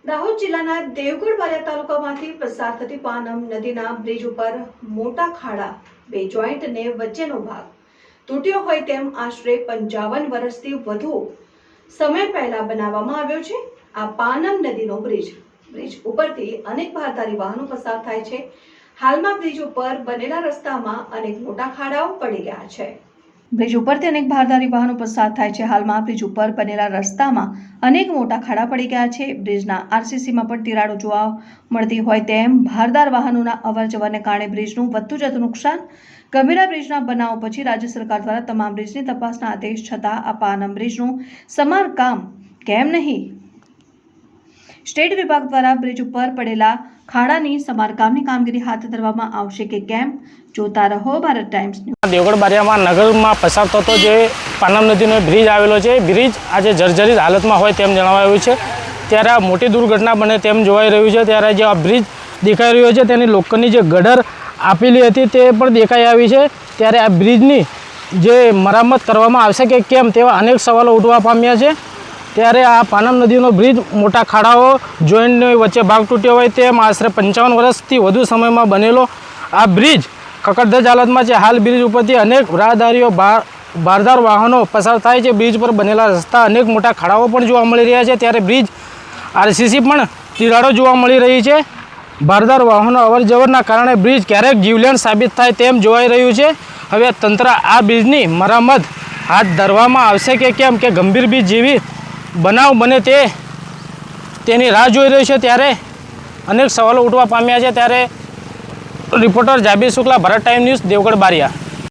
દાહોદ જિલ્લાના દેવગઢ બારિયા તાલુકામાંથી પસાર થતી પાનમ નદીના બ્રિજ ઉપર મોટા ખાડા બે જોઈન્ટને વચ્ચેનો ભાગ તૂટ્યો હોય તેમ આશરે 55 વર્ષથી વધુ સમય પહેલા બનાવવામાં આવ્યો છે। આ પાનમ નદીનો બ્રિજ ઉપરથી અનેક ભારદારી વાહનો પસાર થાય છે। હાલમાં બ્રિજ ઉપર બનેલા રસ્તામાં અનેક મોટા ખાડાઓ પડી ગયા છે। બ્રિજ ઉપરથી અનેક ભારદારી વાહનો પસાર થાય છે। હાલમાં બ્રિજ ઉપર બનેલા રસ્તામાં અનેક મોટા ખાડા પડી ગયા છે। બ્રિજના આરસીસીમાં પણ તિરાડો જોવા મળતી હોય તેમ ભારદાર વાહનોના અવરજવરને કારણે બ્રિજનું વધતું જતું નુકસાન। ગંભીરા બ્રિજના બનાવ પછી રાજ્ય સરકાર દ્વારા તમામ બ્રિજની તપાસના આદેશ છતાં આ પાનમ બ્રિજનું સમારકામ કેમ નહીં? સ્ટેટ વિભાગ દ્વારા બ્રિજ ઉપર પડેલા ખાડાની સમારકામની કામગીરી હાથ ધરવામાં આવશે કે કેમ? જોતા રહો ભારત ટાઈમ્સ ન્યૂઝ। દેવગઢ બારિયામાં નગરમાં પસાર થતો જે પાનમ નદીનો બ્રિજ આવેલો છે, બ્રિજ આજે જર્જરિત હાલતમાં હોય તેમ જણાવાયું છે। ત્યારે આ મોટી દુર્ઘટના બને તેમ જોવાઈ રહ્યું છે। ત્યારે જે આ બ્રિજ દેખાઈ રહ્યો છે તેની લોખંડની જે ગટર આપેલી હતી તે પણ દેખાઈ આવી છે। ત્યારે આ બ્રિજની જે મરામત કરવામાં આવશે કે કેમ તેવા અનેક સવાલો ઉઠવા પામ્યા છે। ત્યારે આ પાનમ નદીનો બ્રિજ મોટા ખાડાઓ જોઈન્ટની વચ્ચે ભાગ તૂટ્યો હોય તેમ આશરે 55 વર્ષથી વધુ સમયમાં બનેલો આ બ્રિજ કકડધજ હાલતમાં છે। હાલ બ્રિજ ઉપરથી અનેક રાહદારીઓ ભારદાર વાહનો પસાર થાય છે। બ્રિજ પર બનેલા રસ્તા અનેક મોટા ખાડાઓ પણ જોવા મળી રહ્યા છે। ત્યારે બ્રિજ આરસીસી પણ તિરાડો જોવા મળી રહી છે। ભારદાર વાહનો અવરજવરના કારણે બ્રિજ ક્યારેક જીવલેણ સાબિત થાય તેમ જોવાઈ રહ્યું છે। હવે તંત્ર આ બ્રિજની મરામત હાથ ધરવામાં આવશે કે કેમ, કે ગંભીર બ્રિજ જેવી બનાવ બને તેની રાહ જોઈ રહ્યું છે। ત્યારે અનેક સવાલો ઉઠવા પામ્યા છે। ત્યારે reporter Jaber Shukla, Bharat time news, Devgadh Bariya.